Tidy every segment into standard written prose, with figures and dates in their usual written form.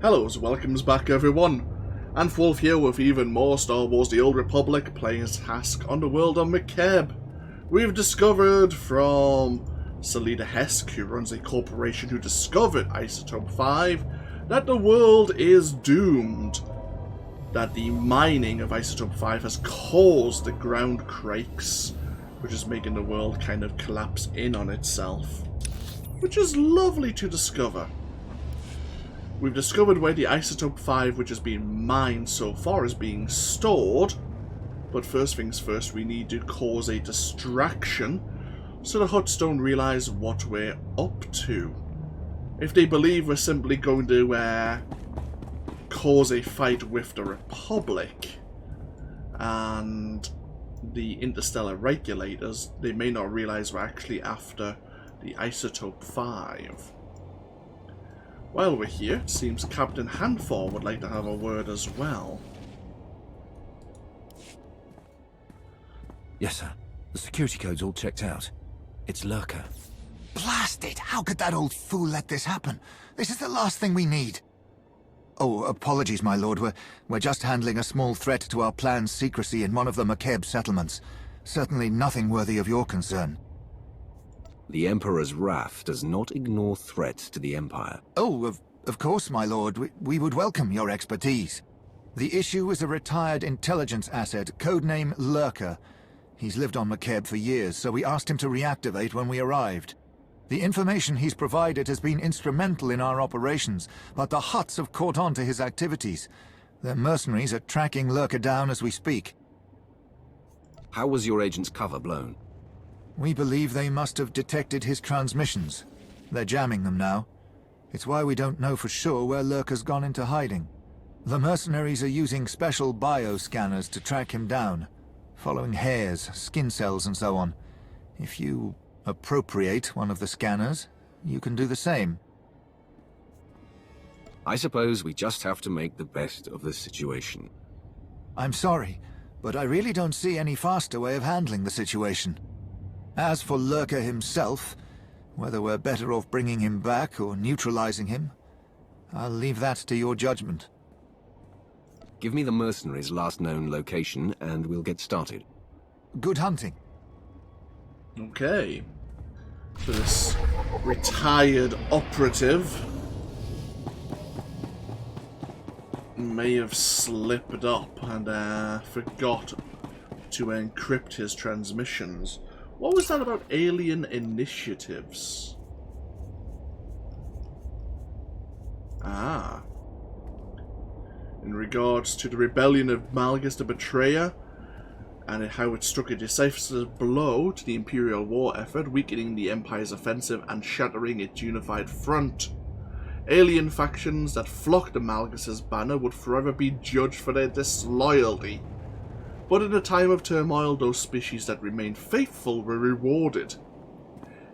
Hellos, welcomes back everyone, and Wolf here with even more Star Wars The Old Republic, playing as Hask on the world of Makeb. We've discovered from Darth Hask, who runs a corporation who discovered Isotope 5, that the world is doomed. That the mining of Isotope 5 has caused the ground quakes, which is making the world kind of collapse in on itself. Which is lovely to discover. We've discovered where the Isotope 5 which has been mined so far is being stored, but first things first, we need to cause a distraction so the Hutts don't realise what we're up to. If they believe we're simply going to cause a fight with the Republic and the interstellar regulators, they may not realise we're actually after the Isotope 5. While we're here, it seems Captain Handfall would like to have a word as well. Yes, sir. The security code's all checked out. It's Lurker. Blast it! How could that old fool let this happen? This is the last thing we need. Oh, apologies, my lord. We're just handling a small threat to our planned secrecy in one of the Makeb settlements. Certainly nothing worthy of your concern. The Emperor's wrath does not ignore threats to the Empire. Oh, of course, my lord. We would welcome your expertise. The issue is a retired intelligence asset, codename Lurker. He's lived on Makeb for years, so we asked him to reactivate when we arrived. The information he's provided has been instrumental in our operations, but the Hutts have caught on to his activities. Their mercenaries are tracking Lurker down as we speak. How was your agent's cover blown? We believe they must have detected his transmissions. They're jamming them now. It's why we don't know for sure where Lurker's gone into hiding. The mercenaries are using special bioscanners to track him down, following hairs, skin cells and so on. If you appropriate one of the scanners, you can do the same. I suppose we just have to make the best of the situation. I'm sorry, but I really don't see any faster way of handling the situation. As for Lurker himself, whether we're better off bringing him back or neutralizing him, I'll leave that to your judgment. Give me the mercenaries' last known location and we'll get started. Good hunting. Okay. So this retired operative may have slipped up and forgot to encrypt his transmissions. What was that about alien initiatives? Ah. In regards to the rebellion of Malgus the Betrayer, and how it struck a decisive blow to the Imperial war effort, weakening the Empire's offensive and shattering its unified front. Alien factions that flocked to Malgus's banner would forever be judged for their disloyalty. But in a time of turmoil, those species that remained faithful were rewarded.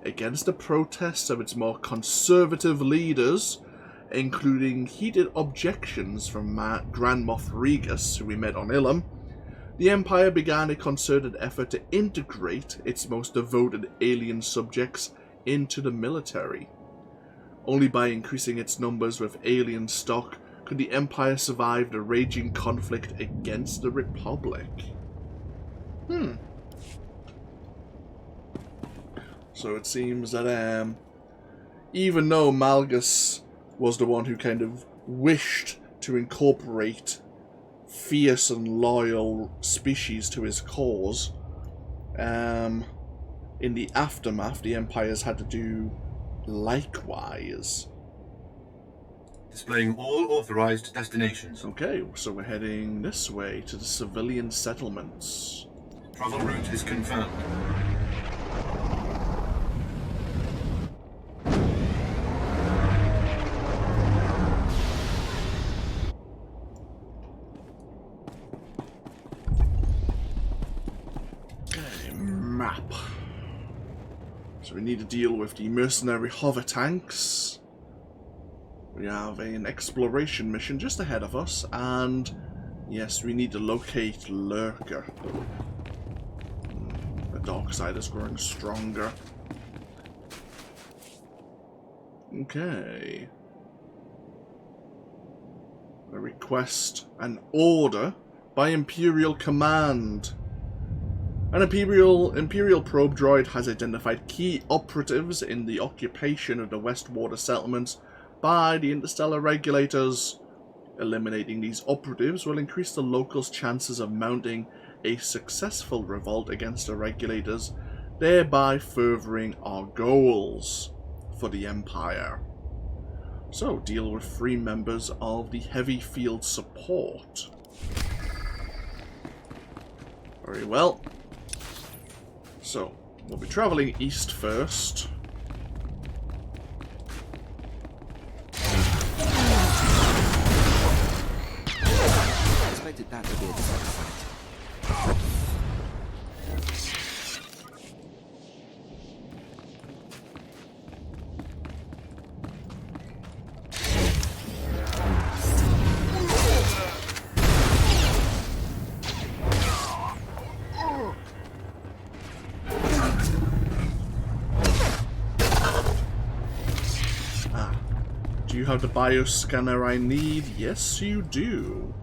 Against the protests of its more conservative leaders, including heated objections from Grand Moff Regus, who we met on Ilum, the Empire began a concerted effort to integrate its most devoted alien subjects into the military. Only by increasing its numbers with alien stock could the Empire survive the raging conflict against the Republic. So it seems that even though Malgus was the one who kind of wished to incorporate fierce and loyal species to his cause, in the aftermath, the Empires had to do likewise. Displaying all authorized destinations. Okay, so we're heading this way to the civilian settlements. Travel route is confirmed. Okay, map. So we need to deal with the mercenary hover tanks. We have an exploration mission just ahead of us, and yes, we need to locate Lurker. The dark side is growing stronger. Okay. A request, an order by Imperial Command. An Imperial probe droid has identified key operatives in the occupation of the Westwater settlements by the interstellar regulators. Eliminating these operatives will increase the locals' chances of mounting a successful revolt against the regulators, thereby furthering our goals for the Empire. So, deal with 3 members of the Heavy Field Support. Very well. So, we'll be travelling east first. I expected that to be a disaster. Do you have the bioscanner I need? Yes, you do.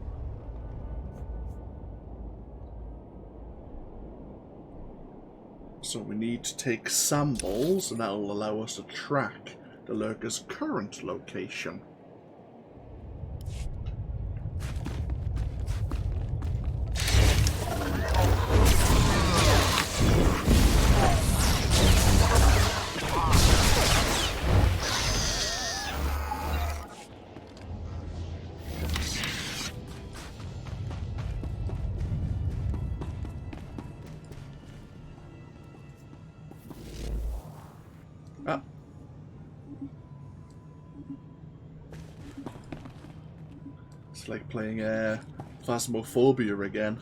So we need to take samples, and that will allow us to track the lurker's current location. Ah. It's like playing Phasmophobia again.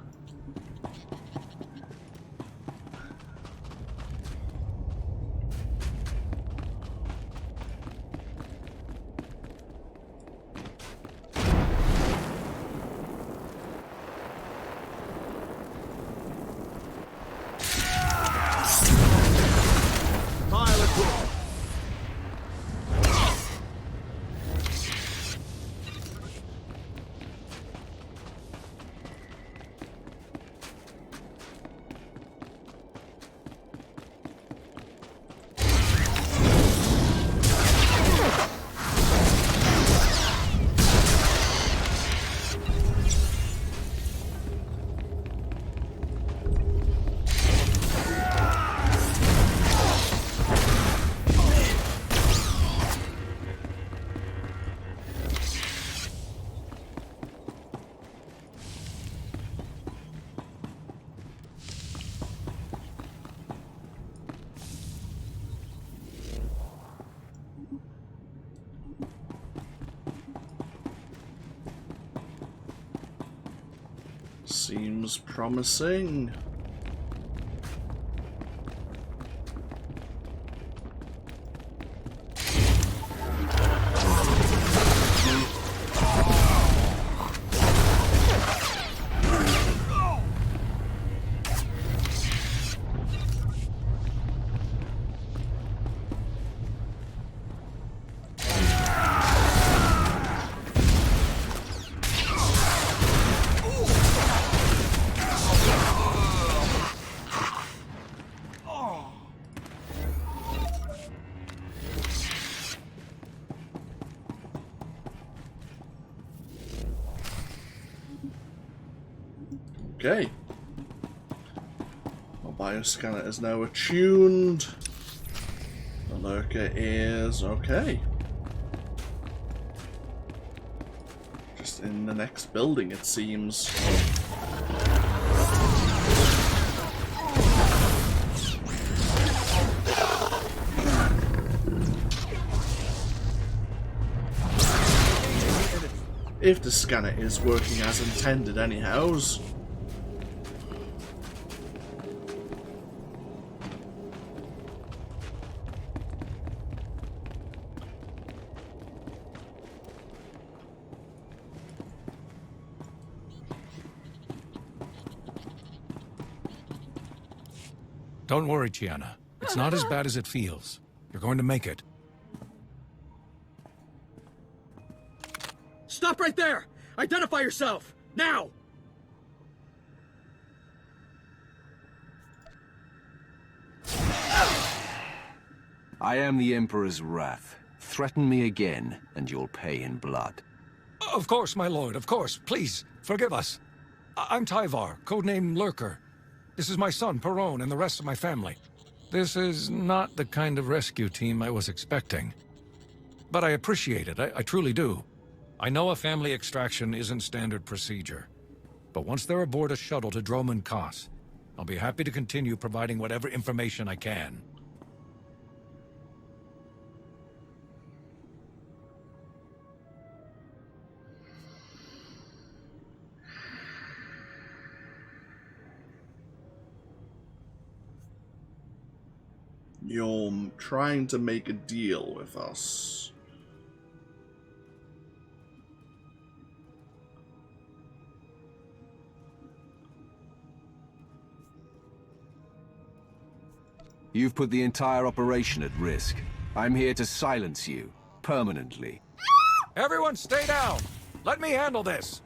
Seems promising. Okay. Our bioscanner is now attuned. The lurker is okay. Just in the next building, it seems. If the scanner is working as intended anyhows. Don't worry, Chiana. It's not as bad as it feels. You're going to make it. Stop right there! Identify yourself! Now! I am the Emperor's wrath. Threaten me again, and you'll pay in blood. Of course, my lord, of course. Please, forgive us. I'm Tyvar, codename Lurker. This is my son, Perron, and the rest of my family. This is not the kind of rescue team I was expecting. But I appreciate it, I truly do. I know a family extraction isn't standard procedure. But once they're aboard a shuttle to Droman Kos, I'll be happy to continue providing whatever information I can. You're trying to make a deal with us. You've put the entire operation at risk. I'm here to silence you, permanently. Everyone stay down! Let me handle this!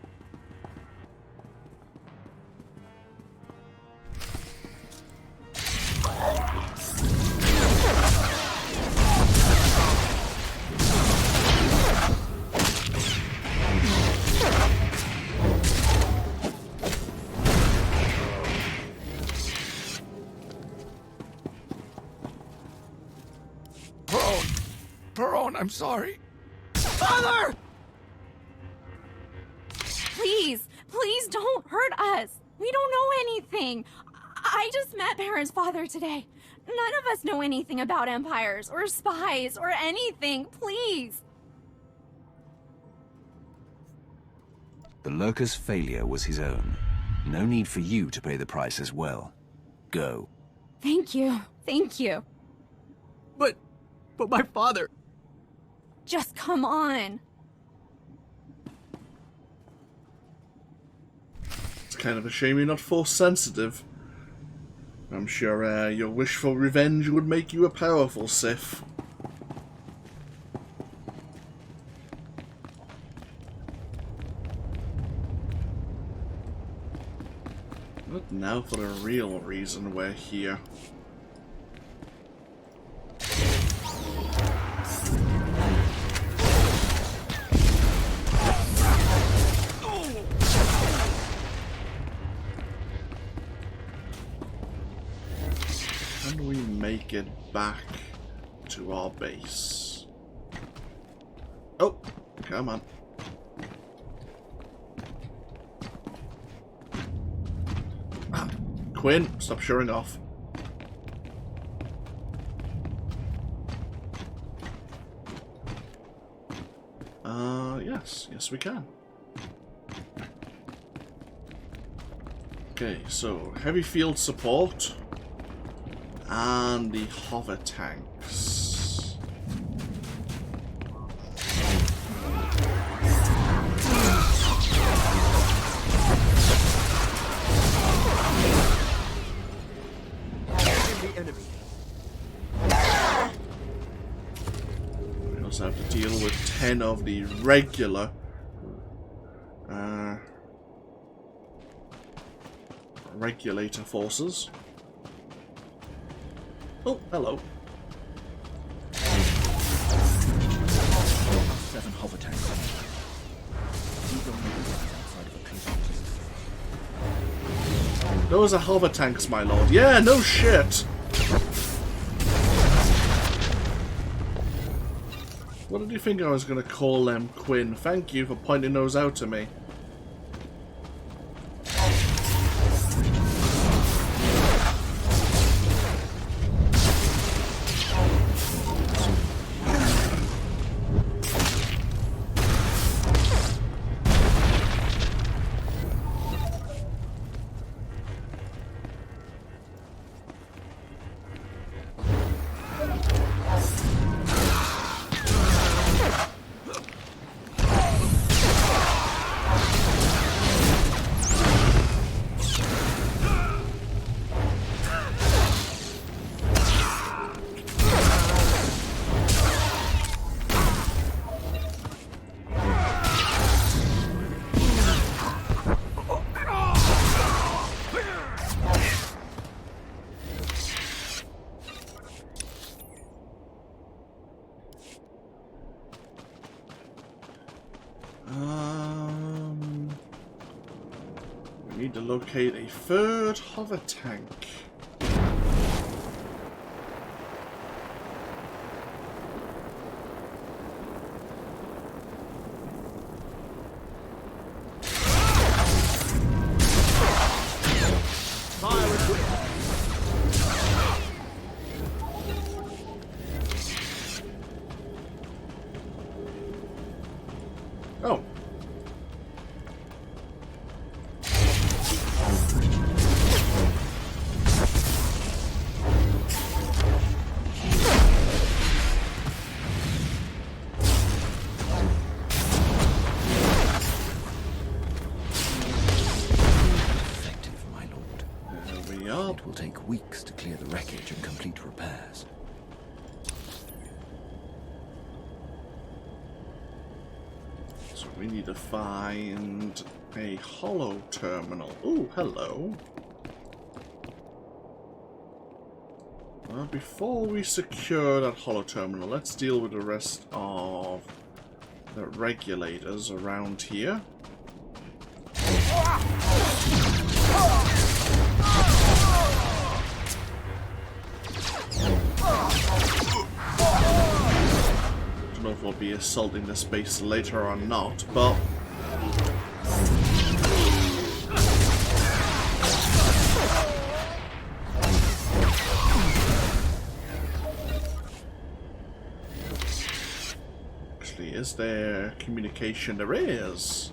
Perron, I'm sorry. Father! Please, please don't hurt us. We don't know anything. I just met Perrin's father today. None of us know anything about empires or spies or anything. Please. The Lurker's failure was his own. No need for you to pay the price as well. Go. Thank you. Thank you. But my father... Just come on. It's kind of a shame you're not force sensitive. I'm sure your wish for revenge would make you a powerful Sith. But now for the real reason we're here. Can we make it back to our base? Oh, come on. Quinn, stop showing off. Yes we can. Okay, so heavy field support and the hover tanks. We also have to deal with 10 of the regular regulator forces. Oh, hello. 7 hover tanks. Those are hover tanks, my lord. Yeah, no shit. What did you think I was going to call them, Quinn? Thank you for pointing those out to me. We need to locate a third hover tank. Oh. Effective, my lord. There we are. It will take weeks to clear the wreckage and complete repairs. So we need to find a hollow terminal. Ooh, hello. Well, before we secure that hollow terminal, let's deal with the rest of the regulators around here. Don't know if we'll be assaulting this base later or not, but actually, is there communication? There is.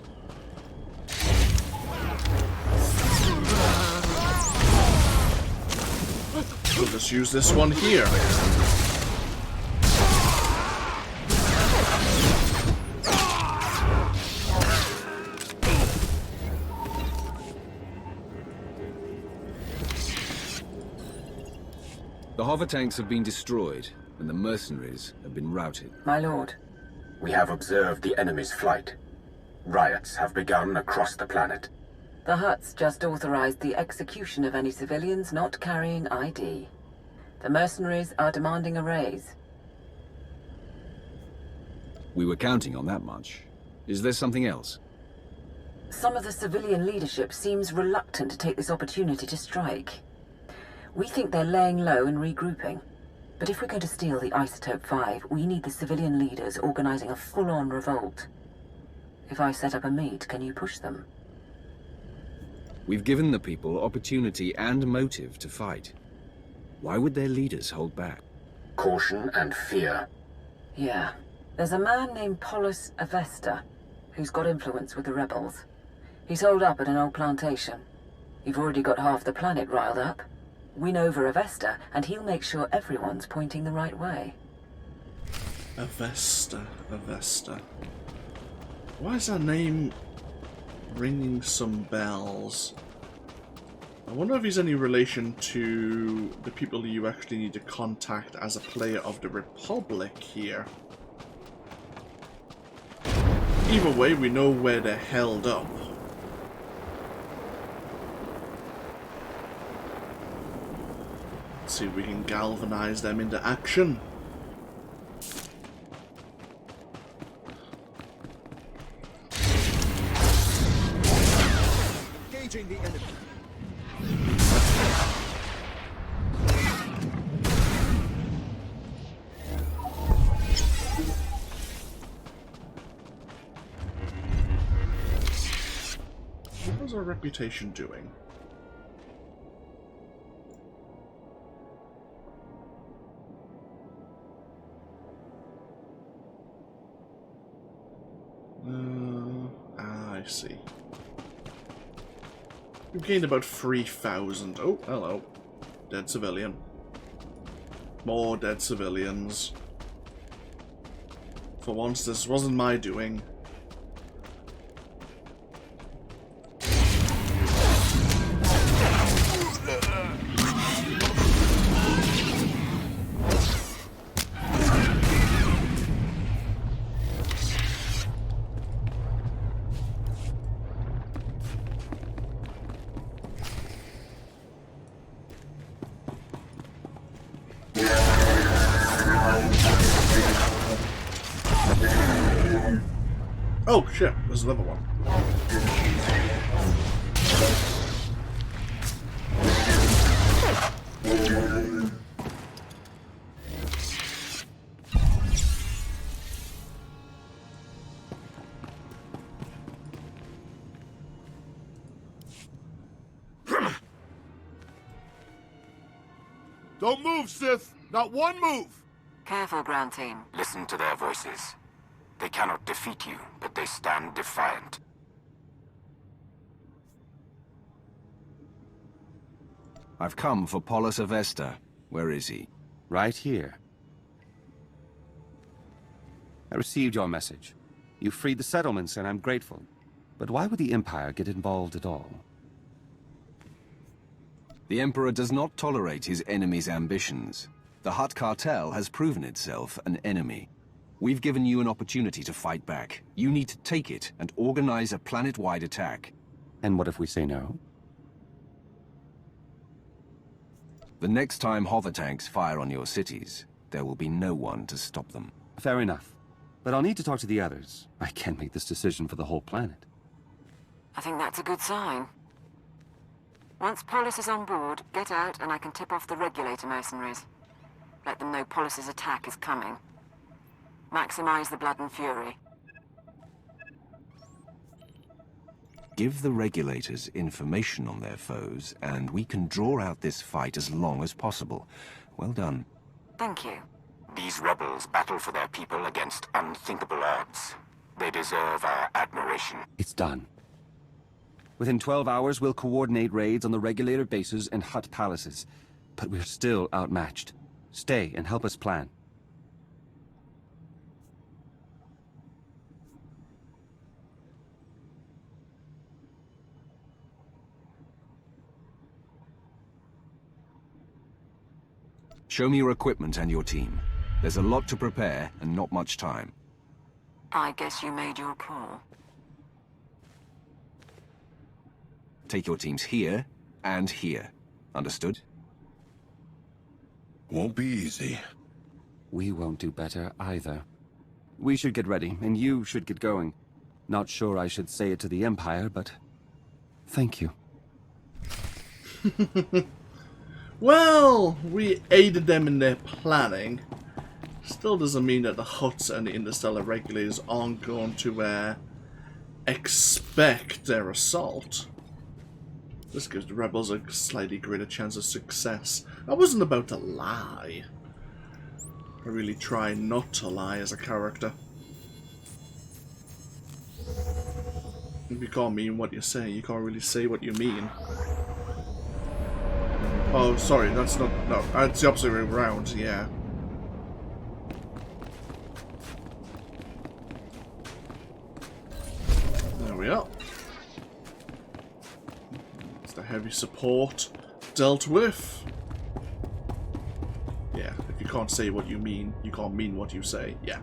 We'll just use this one here. The hover tanks have been destroyed, and the mercenaries have been routed. My lord, We have observed the enemy's flight. Riots have begun across the planet. the Hutts just authorized the execution of any civilians not carrying ID. The mercenaries are demanding a raise. We were counting on that much. Is there something else? Some of the civilian leadership seems reluctant to take this opportunity to strike. We think they're laying low and regrouping. But if we're going to steal the Isotope 5, we need the civilian leaders organizing a full-on revolt. If I set up a meet, can you push them? We've given the people opportunity and motive to fight. Why would their leaders hold back? Caution and fear. Yeah. There's a man named Populace Avesta, who's got influence with the rebels. He's holed up at an old plantation. You've already got half the planet riled up. Win over Avesta, and he'll make sure everyone's pointing the right way. Avesta. Why is that name ringing some bells? I wonder if he's any relation to the people you actually need to contact as a player of the Republic here. Either way, we know where they're held up. Let's see if we can galvanize them into action. Engaging the enemy. How's our reputation doing? I see. We've gained about 3,000. Oh, hello. Dead civilian. More dead civilians. For once, this wasn't my doing. Oh shit, there's another one. Don't move, Sith! Not one move! Careful, ground team. Listen to their voices. They cannot defeat you, but they stand defiant. I've come for Populace Avesta. Where is he? Right here. I received your message. You freed the settlements, and I'm grateful. But why would the Empire get involved at all? The Emperor does not tolerate his enemy's ambitions. The Hutt Cartel has proven itself an enemy. We've given you an opportunity to fight back. You need to take it and organize a planet-wide attack. And what if we say no? The next time hover tanks fire on your cities, there will be no one to stop them. Fair enough. But I'll need to talk to the others. I can't make this decision for the whole planet. I think that's a good sign. Once Populace is on board, get out and I can tip off the regulator mercenaries. Let them know Populace's attack is coming. Maximize the blood and fury. Give the regulators information on their foes, and we can draw out this fight as long as possible. Well done. Thank you. These rebels battle for their people against unthinkable odds. They deserve our admiration. It's done. Within 12 hours, we'll coordinate raids on the regulator bases and Hutt palaces. But we're still outmatched. Stay and help us plan. Show me your equipment and your team. There's a lot to prepare and not much time. I guess you made your call. Take your teams here and here. Understood? Won't be easy. We won't do better either. We should get ready, and you should get going. Not sure I should say it to the Empire, but... thank you. Well, we aided them in their planning. Still doesn't mean that the Hutts and the interstellar regulators aren't going to expect their assault. This gives the rebels a slightly greater chance of success. I wasn't about to lie. I really try not to lie as a character. If you can't mean what you say, you can't really say what you mean. Oh, sorry, that's not... no, it's the opposite way around, yeah. There we are. It's the heavy support dealt with. Yeah, if you can't say what you mean, you can't mean what you say, yeah.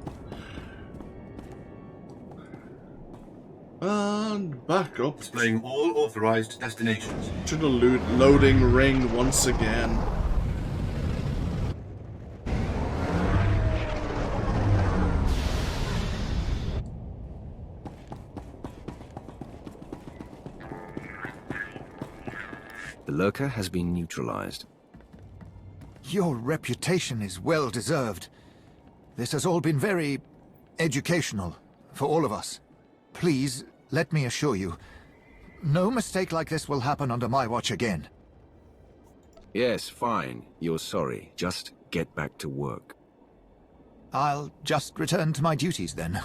And back up. Displaying all authorized destinations. To the loading ring once again. The lurker has been neutralized. Your reputation is well deserved. This has all been very educational for all of us. Please, let me assure you, no mistake like this will happen under my watch again. Yes, fine. You're sorry. Just get back to work. I'll just return to my duties then.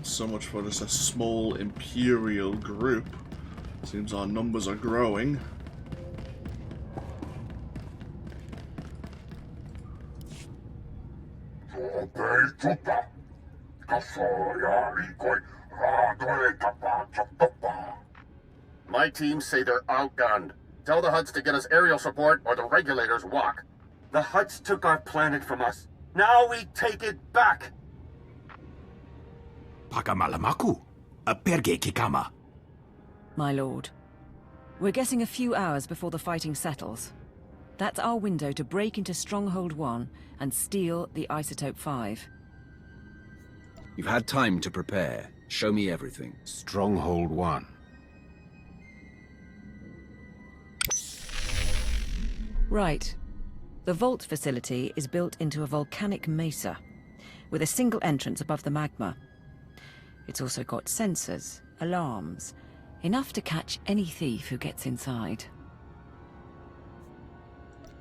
So much for this a small Imperial group. Seems our numbers are growing. My teams say they're outgunned. Tell the Hutts to get us aerial support or the regulators walk. The Hutts took our planet from us. Now we take it back! Pakamalamaku, a perge kikama. My lord, we're getting a few hours before the fighting settles. That's our window to break into Stronghold 1 and steal the Isotope 5. You've had time to prepare. Show me everything. Stronghold 1. Right. The vault facility is built into a volcanic mesa, with a single entrance above the magma. It's also got sensors, alarms, enough to catch any thief who gets inside.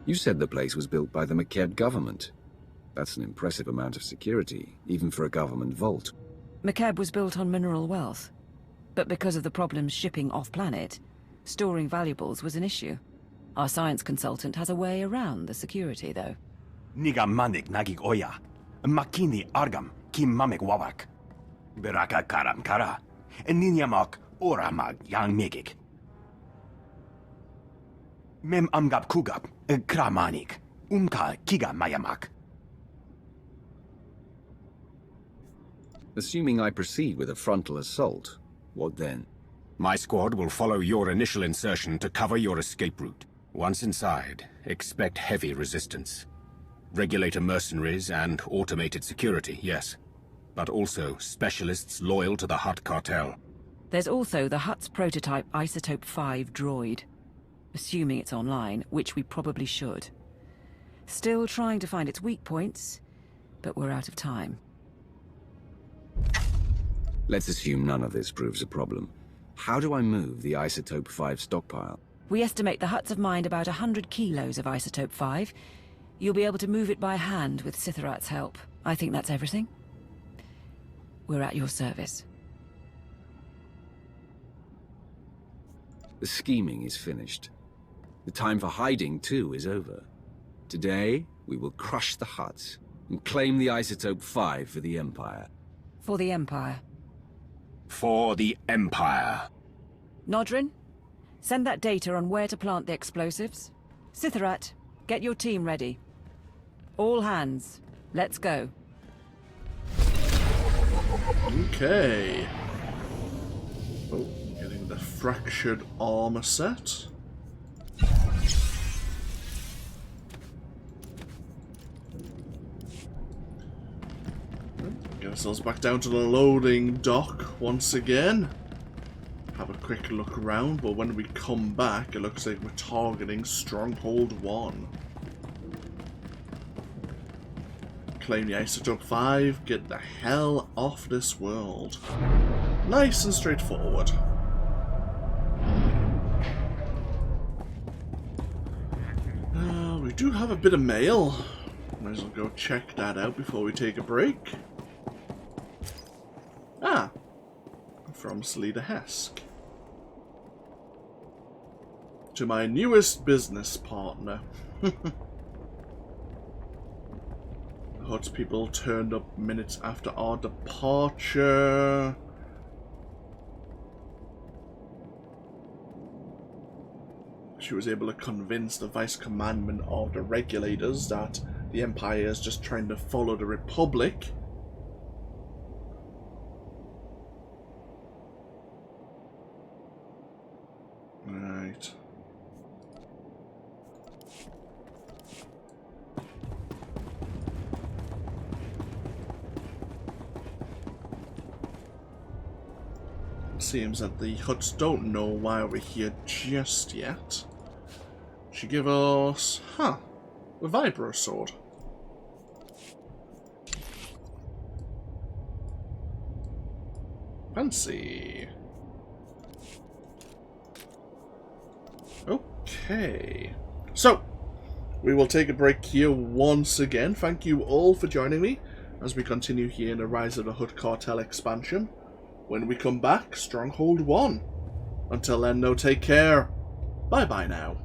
You said the place was built by the Makeb government. That's an impressive amount of security, even for a government vault. Makeb was built on mineral wealth, but because of the problems shipping off-planet, storing valuables was an issue. Our science consultant has a way around the security, though. Niga manik nagig oya. Makini argam kim mamek wawak. Beraka karam kara. Ninyamak oramag yang megik. Mem amgab kugab kramanik. Kiga mayamak. Assuming I proceed with a frontal assault, what then? My squad will follow your initial insertion to cover your escape route. Once inside, expect heavy resistance. Regulator mercenaries and automated security, yes. But also specialists loyal to the Hutt Cartel. There's also the Hutt's prototype Isotope 5 droid. Assuming it's online, which we probably should. Still trying to find its weak points, but we're out of time. Let's assume none of this proves a problem. How do I move the Isotope 5 stockpile? We estimate the Hutts have mined about 100 kilos of Isotope 5. You'll be able to move it by hand with Sithorat's help. I think that's everything. We're at your service. The scheming is finished. The time for hiding, too, is over. Today, we will crush the Hutts and claim the Isotope 5 for the Empire. For the Empire. For the Empire. Nodrin, send that data on where to plant the explosives. Sithorat, get your team ready. All hands, let's go. Okay. Oh, getting the fractured armor set. Get ourselves back down to the loading dock once again. Have a quick look around, but when we come back, it looks like we're targeting Stronghold 1. Claim the Isotope 5, get the hell off this world. Nice and straightforward. We do have a bit of mail. Might as well go check that out before we take a break. Ah, from Darth Hask. To my newest business partner. Hutt people turned up minutes after our departure. She was able to convince the vice commandant of the regulators that the Empire is just trying to follow the Republic. Right. Seems that the Hutts don't know why we're here just yet. She give us, a vibro sword. Fancy. Okay. So, we will take a break here once again. Thank you all for joining me as we continue here in the Rise of the Hutt Cartel expansion. When we come back, Stronghold 1. Until then, no, take care. Bye-bye now.